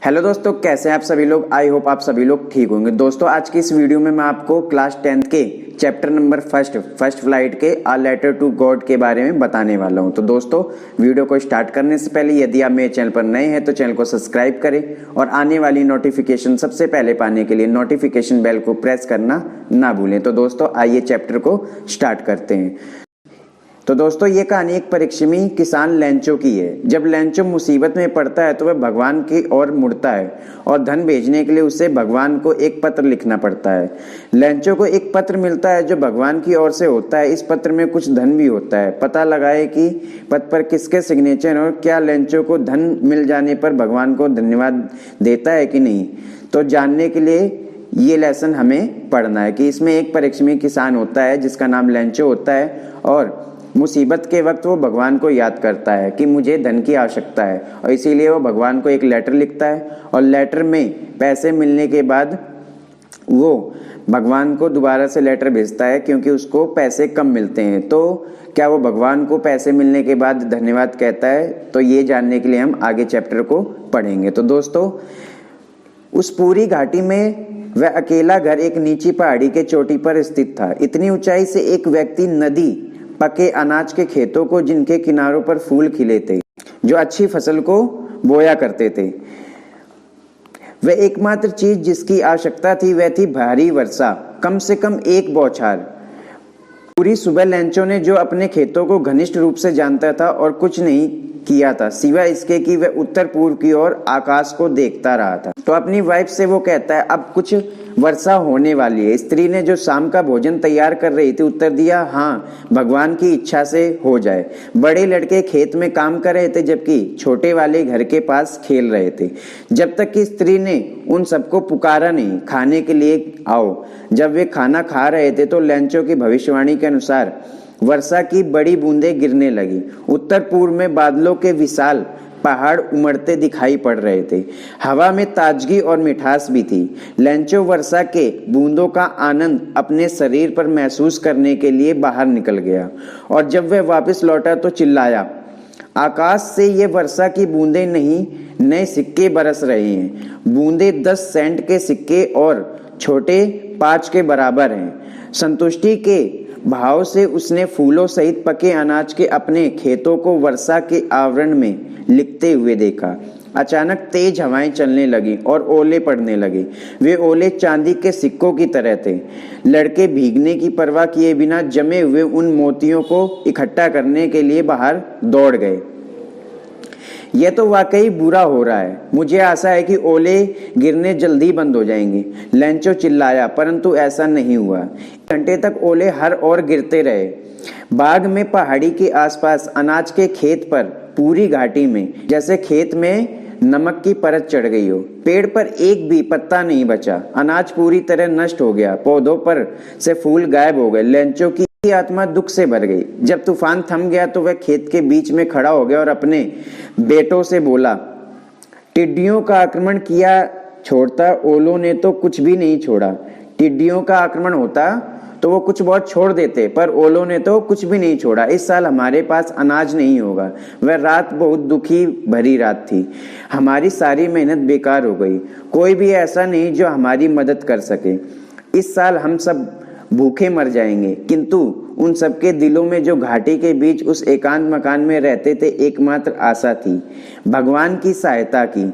Hello दोस्तों, कैसे हैं आप सभी लोग। आई होप आप सभी लोग ठीक होंगे। दोस्तों, आज की इस वीडियो में मैं आपको क्लास 10th के चैप्टर नंबर फर्स्ट फ्लाइट के आ लेटर टू गॉड के बारे में बताने वाला हूं। तो दोस्तों, वीडियो को स्टार्ट करने से पहले यदि आप मेरे चैनल पर नए हैं तो चैनल को सब्सक्राइब करें और आने वाली नोटिफिकेशन सबसे पहले पाने के लिए नोटिफिकेशन बेल को प्रेस करना ना भूलें। तो दोस्तों, आइए चैप्टर को स्टार्ट करते हैं। तो दोस्तों, ये कहानी एक परिश्रमी किसान लेंचो की है। जब लेंचो मुसीबत में पड़ता है तो वह भगवान की ओर मुड़ता है और धन भेजने के लिए उसे भगवान को एक पत्र लिखना पड़ता है। लेंचो को एक पत्र मिलता है जो भगवान की ओर से होता है। इस पत्र में कुछ धन भी होता है। पता लगाए कि पत्र पर किसके सिग्नेचर और क्या लेंचो को धन मिल जाने पर भगवान को धन्यवाद देता है कि नहीं। तो जानने के लिए ये लेसन हमें पढ़ना है कि इसमें एक परिश्रमी किसान होता है जिसका नाम लेंचो होता है और मुसीबत के वक्त वो भगवान को याद करता है कि मुझे धन की आवश्यकता है और इसीलिए वो भगवान को एक लेटर लिखता है और लेटर में पैसे मिलने के बाद वो भगवान को दोबारा से लेटर भेजता है क्योंकि उसको पैसे कम मिलते हैं। तो क्या वो भगवान को पैसे मिलने के बाद धन्यवाद कहता है? तो ये जानने के लिए हम आगे चैप्टर को पढ़ेंगे। तो दोस्तों, उस पूरी घाटी में वह अकेला घर एक नीची पहाड़ी के चोटी पर स्थित था। इतनी ऊंचाई से एक व्यक्ति नदी, पके अनाज के खेतों को जिनके किनारों पर फूल खिले थे, जो अच्छी फसल को बोया करते थे, वह एकमात्र चीज जिसकी आवश्यकता थी वह थी भारी वर्षा, कम से कम एक बौछार। पूरी सुबह लेंचो ने जो अपने खेतों को घनिष्ठ रूप से जानता था और कुछ नहीं किया था सिवाय इसके कि वह उत्तर पूर्व की ओर आकाश को देखता रहा था। तो अपनी वाइफ से वो कहता है अब कुछ वर्षा होने वाली है। स्त्री ने जो शाम का भोजन तैयार कर रही थी उत्तर दिया, हाँ, भगवान की इच्छा से हो जाए। बड़े लड़के खेत में काम कर रहे थे जबकि छोटे वाले घर के पास खेल रहे थे। जब तक कि स्त्री ने उन सबको पुकारा नहीं, खाने के लिए आओ। जब वे खाना खा रहे थे तो लेंचो की भविष्यवाणी के अनुसार वर्षा की बड़ी बूंदें गिरने लगी। उत्तर पूर्व में बादलों के विशाल पहाड़ उमड़ते दिखाई पड़ रहे थे। हवा में ताजगी और मिठास भी थी। लेंचो वर्षा के बूंदों का आनंद अपने शरीर पर महसूस करने के लिए बाहर निकल गया और जब वह वापस लौटा तो चिल्लाया, आकाश से ये वर्षा की बूंदें नहीं, नए सिक्के बरस रहे हैं। बूंदें 10 सेंट के सिक्के और छोटे 5 के बराबर हैं। संतुष्टि के भाव से उसने फूलों सहित पके अनाज के अपने खेतों को वर्षा के आवरण में लिखते हुए देखा। अचानक तेज हवाएं चलने लगी और ओले पड़ने लगे। वे ओले चांदी के सिक्कों की तरह थे। लड़के भीगने की परवाह किए बिना जमे हुए उन मोतियों को इकट्ठा करने के लिए बाहर दौड़ गए। यह तो वाकई बुरा हो रहा है। मुझे आशा है कि ओले गिरने जल्दी बंद हो जाएंगे, लेंचो चिल्लाया, परंतु ऐसा नहीं हुआ। घंटे तक ओले हर ओर गिरते रहे। बाग में, पहाड़ी के आसपास, अनाज के खेत पर, पूरी घाटी में, जैसे खेत में नमक की परत चढ़ गई हो। पेड़ पर एक भी पत्ता नहीं बचा। अनाज पूरी तरह नष्ट हो गया। पौधों पर से फूल गायब हो गए। लेंचो की आत्मा दुख से भर गई। जब तूफान थम गया तो वह खेत के बीच में खड़ा हो गया और अपने बेटों से बोला, टिड्डियों का आक्रमण किया छोड़ता, ओलों ने तो कुछ भी नहीं छोड़ा। टिड्डियों का आक्रमण होता तो वो कुछ बहुत छोड़ देते, पर ओलों ने तो कुछ भी नहीं छोड़ा। इस साल हमारे पास अनाज नहीं होगा। वह रात बहुत दुखी भरी रात थी। हमारी सारी मेहनत बेकार हो गई। कोई भी ऐसा नहीं जो हमारी मदद कर सके। इस साल हम सब भूखे मर जाएंगे। किंतु उन सबके दिलों में जो घाटी के बीच उस एकांत मकान में रहते थे एकमात्र आशा थी, भगवान की सहायता की।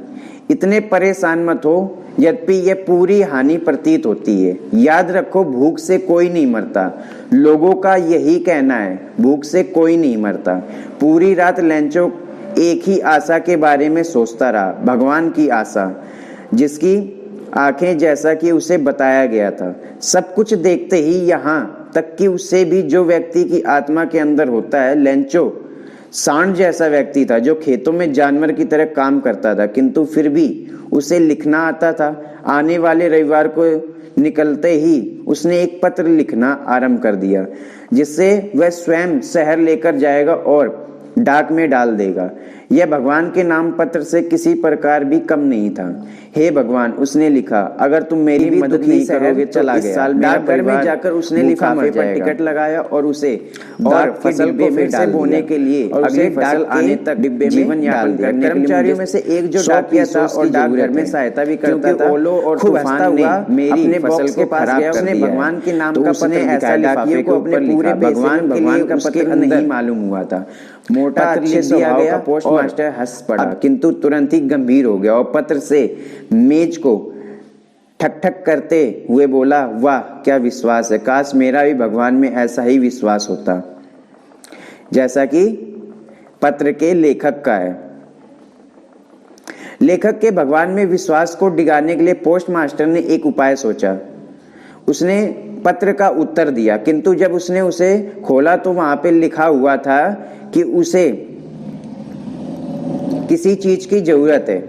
इतने परेशान मत हो, यद्यपि यह पूरी हानि प्रतीत होती है। याद रखो, भूख से कोई नहीं मरता। लोगों का यही कहना है, भूख से कोई नहीं मरता। पूरी रात लेंचो एक ही आशा के बारे में सोचता रहा, भगवान की आशा, जिसकी आंखें, जैसा कि उसे बताया गया था, सब कुछ देखते ही यहाँ तक कि उससे भी जो व्यक्ति की आत्मा के अंदर होता है। लेंचो सांड जैसा व्यक्ति था जो खेतों में जानवर की तरह काम करता था, किंतु फिर भी उसे लिखना आता था। आने वाले रविवार को निकलते ही उसने एक पत्र लिखना आरंभ कर दिया जिससे वह स्वयं शहर लेकर जाएगा और डाक में डाल देगा। यह भगवान के नाम पत्र से किसी प्रकार भी कम नहीं था। हे भगवान, उसने लिखा, अगर तुम मेरी मदद नहीं करोगे चला गया। साल डाकघर में जाकर उसने लिफाफे पर टिकट लगाया और उसे और फसल को फिर से बोने के लिए और अगली फसल आने तक डिब्बे में यापन करने के लिए कर्मचारियों में से एक जो डाकिया था और डाकघर में सहायता भी करता था, ओलो और तूफान ने मेरी फसल को पास गया। उसने भगवान के नाम का पत्र ऐसा लिफाफे को अपने पूरे भगवान का पत्र नहीं मालूम हुआ था। मोटा अच्छे स्वभाव का पोस्ट मास्टर हंस पड़ा, किंतु तुरंत ही गंभीर हो गया और पत्र से मेज को ठक ठक करते हुए बोला, वाह क्या विश्वास है, काश मेरा भी भगवान में ऐसा ही विश्वास होता जैसा कि पत्र के लेखक का है। लेखक के भगवान में विश्वास को डिगाने के लिए पोस्ट मास्टर ने एक उपाय सोचा। उसने पत्र का उत्तर दिया, किंतु जब उसने उसे खोला तो वहां पे लिखा हुआ था कि उसे किसी चीज की जरूरत है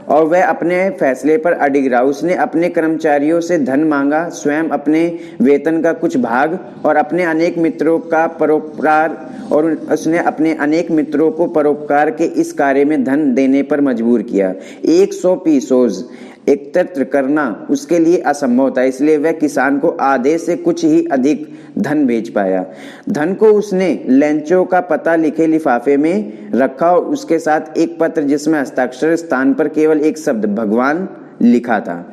और वह अपने फैसले पर अडिग रहा। उसने अपने कर्मचारियों से धन मांगा, स्वयं अपने वेतन का कुछ भाग और अपने अनेक मित्रों का परोपकार, और उसने अपने अनेक मित्रों को परोपकार के इस कार्य में धन देने पर मजबूर किया। 100 पीसोज एकत्र करना उसके लिए असंभव था, इसलिए वह किसान को आधे से कुछ ही अधिक धन भेज पाया। धन को उसने लेंचो का पता लिखे लिफाफे में रखा और उसके साथ एक पत्र जिसमें हस्ताक्षर स्थान पर केवल एक शब्द भगवान लिखा था।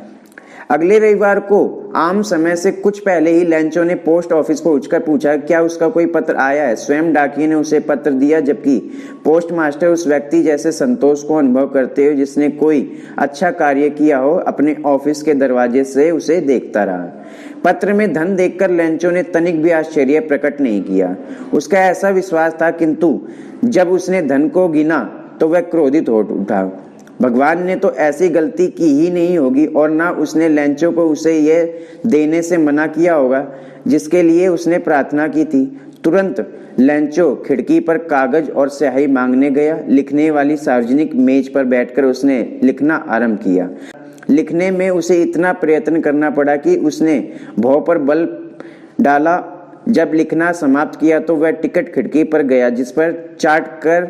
अगले रविवार को आम समय से कुछ पहले ही लेंचो ने पोस्ट ऑफिस पहुंचकर पूछा क्या उसका कोई पत्र आया है। स्वयं डाकिये ने उसे पत्र दिया, जबकि पोस्ट मास्टर उस व्यक्ति जैसे संतोष को अनुभव करते हुए जिसने कोई अच्छा कार्य किया हो अपने ऑफिस के दरवाजे से उसे देखता रहा। पत्र में धन देखकर लेंचो ने तनिक भी आश्चर्य प्रकट नहीं किया। उसका ऐसा विश्वास था, किंतु जब उसने धन को गिना तो वह क्रोधित हो उठा। भगवान ने तो ऐसी गलती की ही नहीं होगी और ना उसने लेंचो को उसे यह देने से मना किया होगा जिसके लिए उसने प्रार्थना की थी। तुरंत लेंचो खिड़की पर कागज और स्याही मांगने गया। लिखने वाली सार्वजनिक मेज पर बैठकर उसने लिखना आरंभ किया। लिखने में उसे इतना प्रयत्न करना पड़ा कि उसने भौं पर बल डाला। जब लिखना समाप्त किया तो वह टिकट खिड़की पर गया, जिस पर चाट कर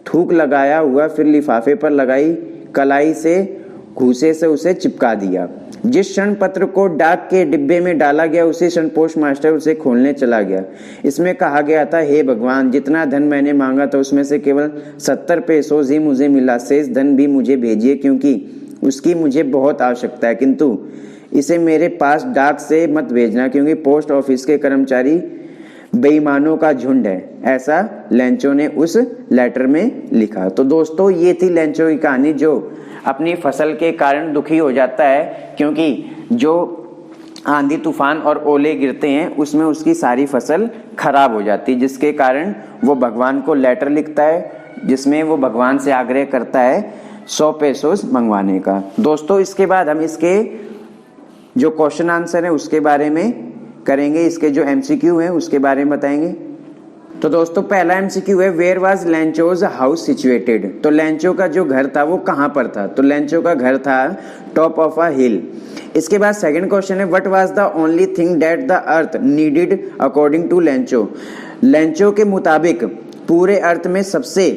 थूक लगाया हुआ, फिर लिफाफे पर लगाई कलाई से घूसे से उसे चिपका दिया। जिस क्षण पत्र को डाक के डिब्बे में डाला गया उसी क्षण पोस्ट मास्टर उसे खोलने चला गया। इसमें कहा गया था, हे भगवान, जितना धन मैंने मांगा था उसमें से केवल 70 पैसों ही मुझे मिला। शेष धन भी मुझे भेजिए क्योंकि उसकी मुझे बहुत आवश्यकता है, किंतु इसे मेरे पास डाक से मत भेजना क्योंकि पोस्ट ऑफिस के कर्मचारी बेईमानों का झुंड है। ऐसा लेंचो ने उस लेटर में लिखा। तो दोस्तों, ये थी लेंचो की कहानी, जो अपनी फसल के कारण दुखी हो जाता है क्योंकि जो आंधी तूफान और ओले गिरते हैं उसमें उसकी सारी फसल खराब हो जाती है, जिसके कारण वो भगवान को लेटर लिखता है जिसमें वो भगवान से आग्रह करता है 100 पैसों मंगवाने का। दोस्तों, इसके बाद हम इसके जो क्वेश्चन आंसर है उसके बारे में करेंगे, इसके जो MCQ है उसके बारे में बताएंगे। तो दोस्तों, पहला MCQ है, where was Lencho's house situated. तो लेंचो का जो घर था वो कहाँ पर था? तो लेंचो का घर था टॉप ऑफ अ हिल। इसके बाद सेकंड क्वेश्चन है, what was the only thing that the earth needed according to Lencho. Lencho के मुताबिक पूरे अर्थ में सबसे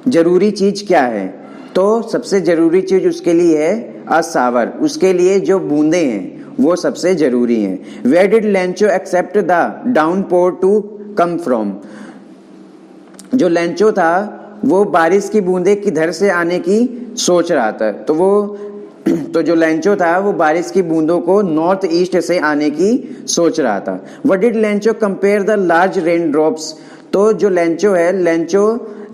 जरूरी चीज क्या है? तो सबसे जरूरी चीज उसके लिए है अ शावर, उसके लिए जो बूंदे हैं वो सबसे जरूरी हैं। Where did Lencho expect the downpour to come from. जो लेंचो था वो बारिश की बूंदे किधर से आने की सोच रहा था, तो जो लेंचो था वो बारिश की बूंदों को नॉर्थ ईस्ट से आने की सोच रहा था। What did Lencho compare the large rain drops. तो जो लेंचो है, लेंचो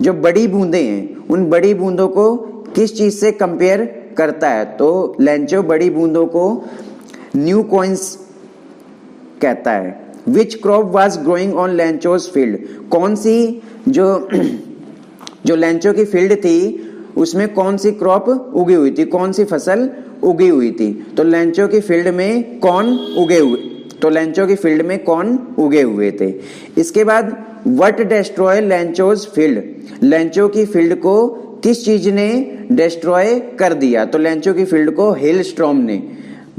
जो बड़ी बूंदे हैं उन बड़ी बूंदों को किस चीज से कंपेयर करता है? तो लेंचो बड़ी बूंदों को न्यू कॉइन्स कहता है। Which crop was growing on Lencho's field. कौन सी जो लेंचो की फील्ड थी उसमें कौन सी क्रॉप उगी हुई थी, कौन सी फसल उगी हुई थी? तो लेंचो की फील्ड में कौन उगे हुए थे। इसके बाद what destroy Lencho's field. Lencho की फील्ड को किस चीज ने डिस्ट्रॉय कर दिया? तो लेंचो की फील्ड को हेल स्टॉर्म ने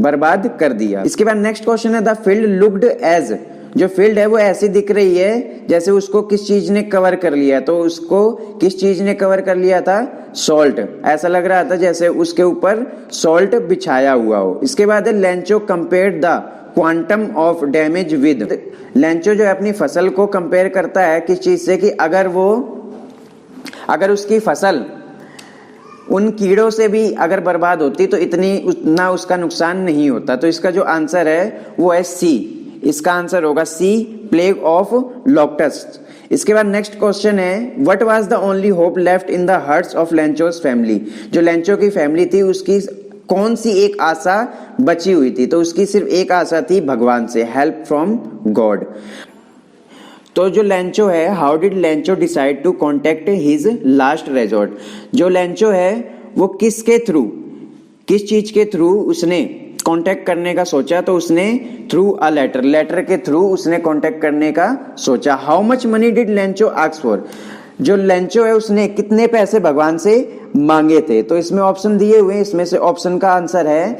बर्बाद कर दिया। इसके बाद नेक्स्ट क्वेश्चन है, द फील्ड लुक्ड एज जो फील्ड है वो ऐसी दिख रही है जैसे उसको किस चीज ने कवर कर लिया, तो उसको किस चीज ने कवर कर लिया था, सॉल्ट। ऐसा लग रहा था जैसे उसके ऊपर सॉल्ट बिछाया हुआ हो। इसके बाद है Lencho compared the quantum of damage with. Lencho जो है अपनी फसल को कंपेयर करता है किस चीज से, कि अगर उसकी फसल उन कीड़ों से भी अगर बर्बाद होती तो उतना उसका नुकसान नहीं होता। तो इसका जो आंसर है वो है सी। इसका आंसर होगा सी, प्लेग ऑफ लोकस्ट। इसके बाद नेक्स्ट क्वेश्चन है, what was the only hope left in the hearts of Lencho's family. जो लेंचो की फैमिली थी उसकी कौन सी एक आशा बची हुई थी, तो उसकी सिर्फ एक आशा थी भगवान से, हेल्प फ्रॉम गॉड। तो जो लेंचो है, how did Lencho decide to contact his last resort. जो लेंचो है वो किस चीज के थ्रू उसने कांटेक्ट करने का सोचा, तो उसने थ्रू अ लेटर के थ्रू उसने कांटेक्ट करने का सोचा। How much money did Lencho ask for. जो लेंचो है उसने कितने पैसे भगवान से मांगे थे, तो इसमें ऑप्शन दिए हुए हैं, इसमें से ऑप्शन का आंसर है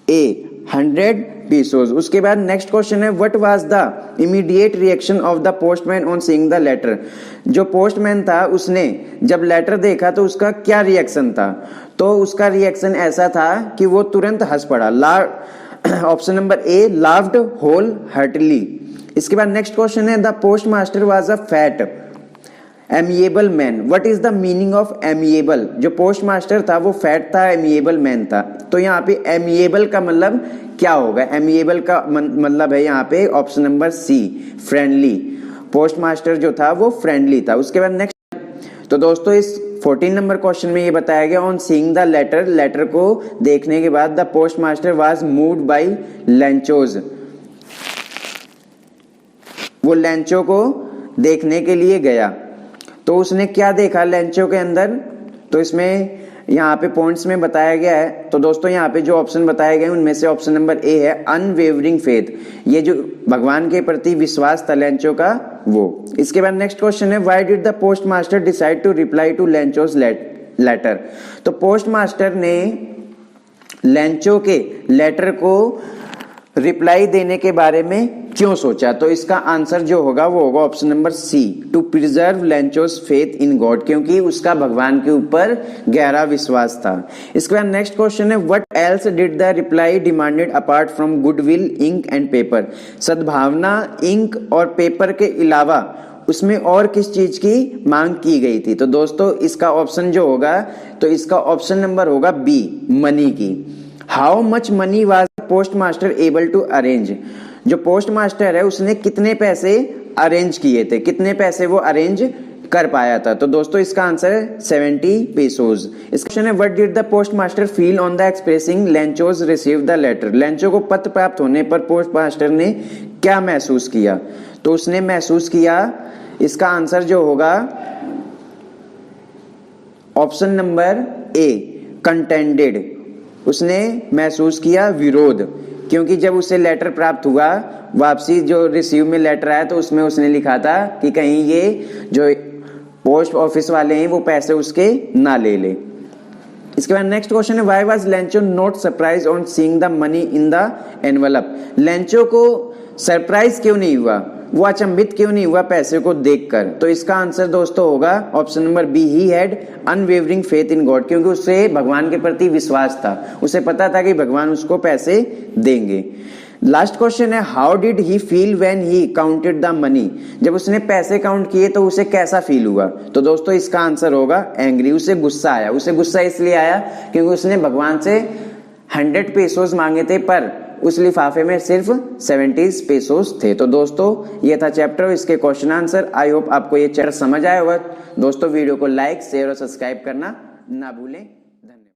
ए 100 pesos। उसके बाद नेक्स्ट क्वेश्चन है, what was the immediate reaction of the postman on seeing the letter. जो पोस्टमैन था उसने जब लेटर देखा तो उसका क्या रिएक्शन था, तो उसका रिएक्शन ऐसा था कि वो तुरंत हंस पड़ा। Option number A, laughed whole heartily. इसके बाद नेक्स्ट क्वेश्चन है, the post master was a fat amiable man. What is the meaning of amiable. जो पोस्ट मास्टर था वो फैट था, एमिएबल मैन था। तो यहाँ पे एमिएबल का मतलब क्या होगा, एमिएबल का मतलब है यहाँ पे option number C, friendly. Postmaster जो था वो फ्रेंडली था। उसके बाद नेक्स्ट, तो दोस्तों इस 14 नंबर क्वेश्चन में ये बताया गया, ऑन सीइंग द लेटर को देखने के बाद the post master was moved by Lencho's. वो लेंचो को देखने के लिए गया, तो उसने क्या देखा लेंचो के अंदर, तो इसमें यहाँ पे पॉइंट्स में बताया गया है। तो दोस्तों यहाँ पे जो ऑप्शन बताए गए उनमें से ऑप्शन नंबर ए है अनवेवरिंग फेथ। ये जो भगवान के प्रति विश्वास था लेंचो का वो। इसके बाद नेक्स्ट क्वेश्चन है, why did the post master decide to reply to Lencho's letter. तो पोस्ट मास्टर ने लेंचो के लेटर को रिप्लाई देने के बारे में क्यों सोचा, तो इसका आंसर जो होगा वो होगा option number C, to preserve Lencho's faith in God, क्योंकि उसका भगवान के ऊपर गहरा विश्वास था। इसके बाद नेक्स्ट क्वेश्चन है, what else did the reply demanded apart from goodwill ink and paper. सद्भावना, इंक और पेपर के अलावा उसमें और किस चीज की मांग की गई थी, तो दोस्तों इसका ऑप्शन जो होगा, तो इसका ऑप्शन नंबर होगा बी, मनी की। How much money was postmaster able to arrange. जो पोस्ट मास्टर है उसने कितने पैसे अरेंज किए थे, कितने पैसे वो अरेंज कर पाया था, तो दोस्तों इसका आंसर है 70 pesos। इस क्वेश्चन है, what did the post master feel on the expressing Lencho's receive the letter. Lencho को पत्र प्राप्त होने पर पोस्ट मास्टर ने क्या महसूस किया, तो उसने महसूस किया, इसका आंसर जो होगा ऑप्शन नंबर ए, कंटेंडेड। उसने महसूस किया विरोध, क्योंकि जब उसे लेटर प्राप्त हुआ वापसी, जो रिसीव में लेटर आया, तो उसमें उसने लिखा था कि कहीं ये जो पोस्ट ऑफिस वाले हैं वो पैसे उसके ना ले ले। इसके बाद नेक्स्ट क्वेश्चन है, why was Lencho not surprise on seeing the money in the envelope. Lencho को सरप्राइज क्यों नहीं हुआ, वो अचंभित क्यों नहीं हुआ पैसे को देखकर, तो इसका आंसर दोस्तों होगा option number B, he had unwavering faith in God, क्योंकि उसे भगवान के प्रति विश्वास था, उसे पता था कि भगवान उसको पैसे देंगे। लास्ट क्वेश्चन है, how did he feel when he counted the money. जब उसने पैसे काउंट किए तो उसे कैसा फील हुआ, तो दोस्तों इसका आंसर होगा एंग्री, उसे गुस्सा आया। उसे गुस्सा इसलिए आया क्योंकि उसने भगवान से 100 pesos मांगे थे, पर उस लिफाफे में सिर्फ 70 pesos थे। तो दोस्तों ये था चैप्टर, इसके क्वेश्चन आंसर। आई होप आपको ये चैप्टर समझ आया होगा। दोस्तों वीडियो को लाइक, शेयर और सब्सक्राइब करना ना भूलें।